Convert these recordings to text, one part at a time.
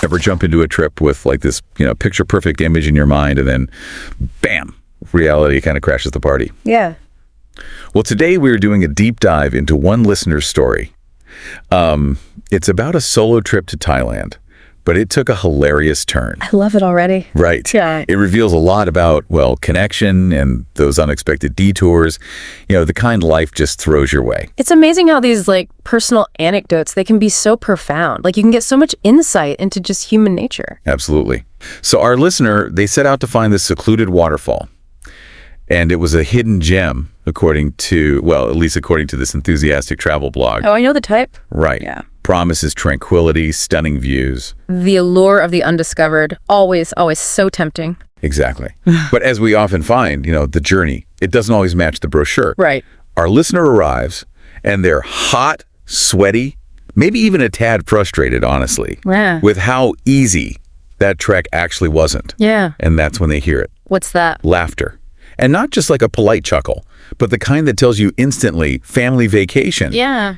Ever jump into a trip with like this, picture perfect image in your mind and then bam, reality kind of crashes the party? Yeah. Well, today we're doing a deep dive into one listener's story. It's about a solo trip to Thailand, but it took a hilarious turn. I love it already. Right. Yeah. It reveals a lot about, connection and those unexpected detours, the kind life just throws your way. It's amazing how these personal anecdotes, they can be so profound. You can get so much insight into just human nature. Absolutely. So our listener, they set out to find this secluded waterfall. And it was a hidden gem, according to this enthusiastic travel blog. Oh, I know the type. Right. Yeah. Promises tranquility, stunning views. The allure of the undiscovered, always, always so tempting. Exactly. But as we often find, the journey, it doesn't always match the brochure. Right. Our listener arrives, and they're hot, sweaty, maybe even a tad frustrated, honestly, with how easy that trek actually wasn't. Yeah. And that's when they hear it. What's that? Laughter. And not just like a polite chuckle, but the kind that tells you instantly family vacation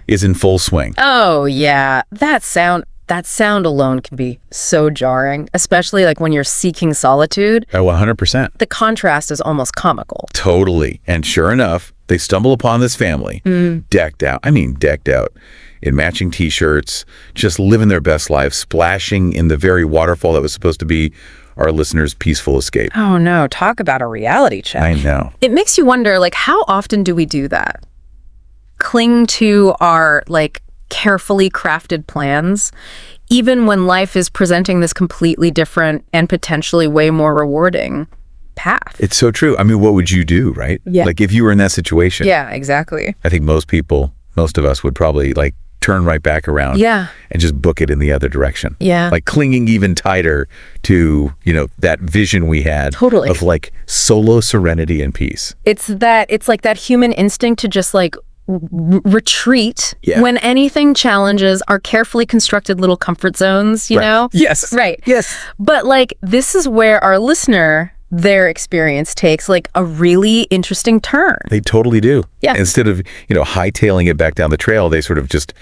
is in full swing. Oh, yeah. That sound alone can be so jarring, especially when you're seeking solitude. Oh, 100%. The contrast is almost comical. Totally. And sure enough, they stumble upon this family, decked out in matching T-shirts, just living their best life, splashing in the very waterfall that was supposed to be our listeners' peaceful escape. Oh, no. Talk about a reality check. I know. It makes you wonder, how often do we do that? Cling to our, carefully crafted plans, even when life is presenting this completely different and potentially way more rewarding path. It's so true. I mean, what would you do, right? Yeah. If you were in that situation. Yeah, exactly. I think most of us would probably, turn right back around and just book it in the other direction. Yeah. Clinging even tighter to, that vision we had of solo serenity and peace. It's like that human instinct to just retreat when anything challenges our carefully constructed little comfort zones, you know? Yes. Right. Yes. But this is where our listener, their experience takes a really interesting turn. They totally do. Yeah. Instead of, hightailing it back down the trail, they sort of just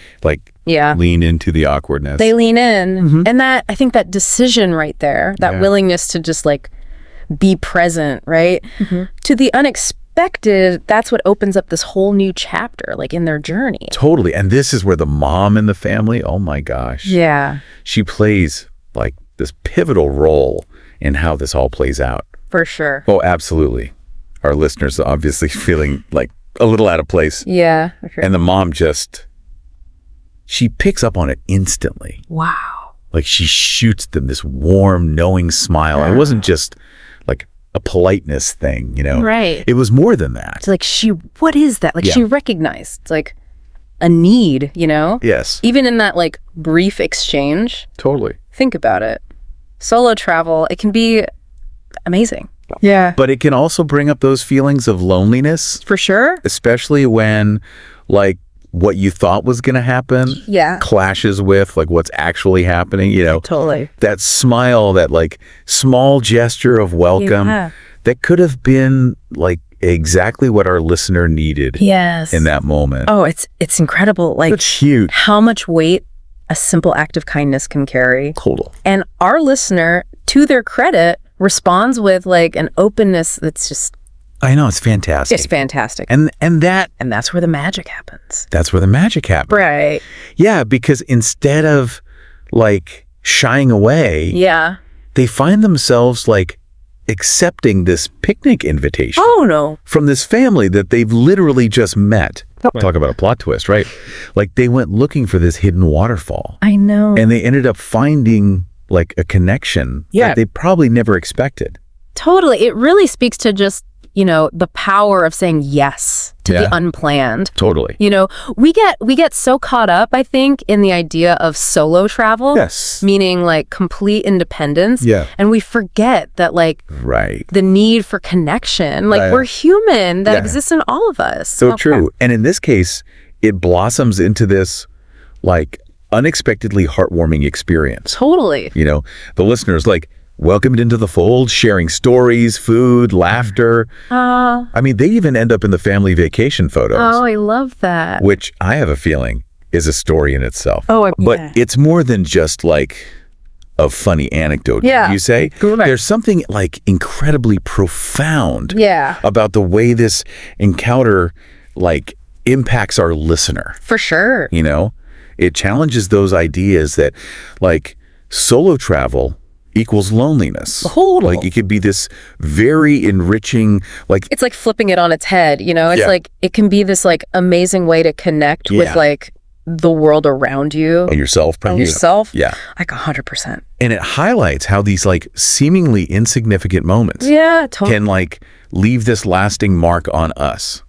lean into the awkwardness. They lean in. And I think that decision right there, that willingness to just be present, right? To the unexpected, that's what opens up this whole new chapter, in their journey. Totally. And this is where the mom in the family, oh my gosh. Yeah. She plays this pivotal role in how this all plays out. For sure. Oh, absolutely. Our listeners are obviously feeling a little out of place. Yeah. For sure. And the mom she picks up on it instantly. Wow. She shoots them this warm, knowing smile. It wasn't just a politeness thing, Right. It was more than that. It's what is that? She recognized, it's a need, Yes. Even in that brief exchange. Totally. Think about it. Solo travel, it can be amazing. Yeah. But it can also bring up those feelings of loneliness. For sure. Especially when what you thought was going to happen clashes with what's actually happening, Totally. That smile, that small gesture of welcome that could have been exactly what our listener needed in that moment. Oh, it's incredible. It's huge. How much weight a simple act of kindness can carry. Total. And our listener, to their credit, responds with an openness that's just... I know, it's fantastic. It's fantastic. And that's where the magic happens. That's where the magic happens. Right. Yeah, because instead of shying away, they find themselves accepting this picnic invitation. Oh, no. From this family that they've literally just met. Talk about a plot twist, right? They went looking for this hidden waterfall. I know. And they ended up finding a connection that they probably never expected. Totally. It really speaks to just, the power of saying yes to the unplanned. Totally. We get so caught up, I think, in the idea of solo travel. Yes. Meaning complete independence. Yeah. And we forget that the need for connection, we're human, that exists in all of us. So true. And in this case, it blossoms into this unexpectedly heartwarming experience. Totally. The listeners welcomed into the fold, sharing stories, food, laughter. I mean, they even end up in the family vacation photos. Oh, I love that. Which I have a feeling is a story in itself. Oh, But it's more than just of funny anecdote. Yeah. You say Correct. there's something like incredibly profound Yeah. about the way this encounter like impacts our listener. For sure. You know, it challenges those ideas that like solo travel equals loneliness. Totally. Like it could be this very enriching, like It's like flipping it on its head, you know? It's Yeah. like it can be this like amazing way to connect with Yeah. like the world around you and yourself. and yourself. Yeah. Like 100%. And it highlights how these like seemingly insignificant moments Yeah, totally. can like leave this lasting mark on us,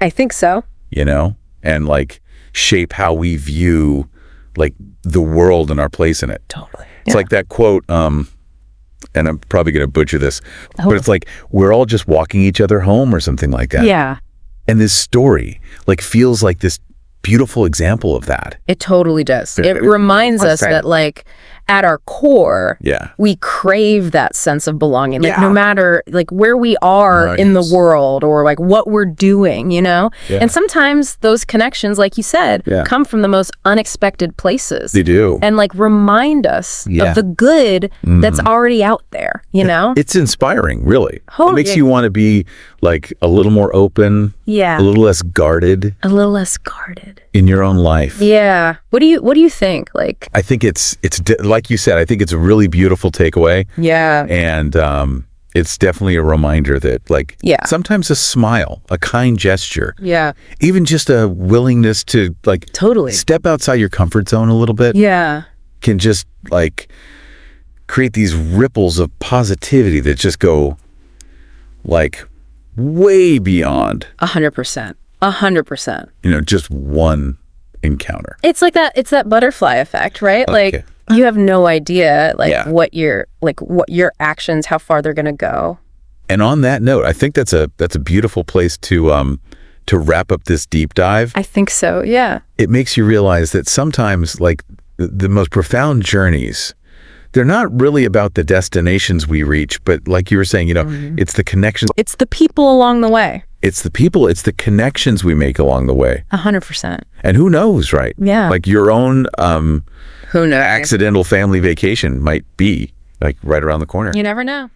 I think so. you know, and like shape how we view like the world and our place in it. Totally. It's like that quote, and I'm probably going to butcher this, Oh. but it's like, we're all just walking each other home or something like that. Yeah, And this story like feels like this beautiful example of that. it totally does. It reminds us Right. that like at our core, Yeah. we crave that sense of belonging. Like Yeah. no matter like where we are Right. in the world or like what we're doing, you know? Yeah. And sometimes those connections, like you said, Yeah. come from the most unexpected places. They do. And like remind us Yeah. of the good that's already out there, you know? It's inspiring, really. Oh, It makes yeah. you want to be like a little more open, Yeah. a little less guarded A little less guarded. in your own life. Yeah. What do you think? Like, I think it's like you said, I think it's a really beautiful takeaway. yeah. And it's definitely a reminder that like Yeah. sometimes a smile, a kind gesture, Yeah. even just a willingness to like Totally. step outside your comfort zone a little bit Yeah. can just like create these ripples of positivity that just go like way beyond, 100%. 100%. you know, just one encounter. It's like that. It's that butterfly effect, right? Okay. Like you have no idea, like Yeah. what your actions, how far they're gonna go. And on that note, I think that's a beautiful place to wrap up this deep dive. I think so. Yeah. It makes you realize that sometimes like the most profound journeys, they're not really about the destinations we reach, but like you were saying, you know, it's the connections, It's the people along the way. it's the people, it's the connections we make along the way. 100%. And who knows, right? Yeah. Like your own Who knows? accidental family vacation might be like right around the corner. You never know.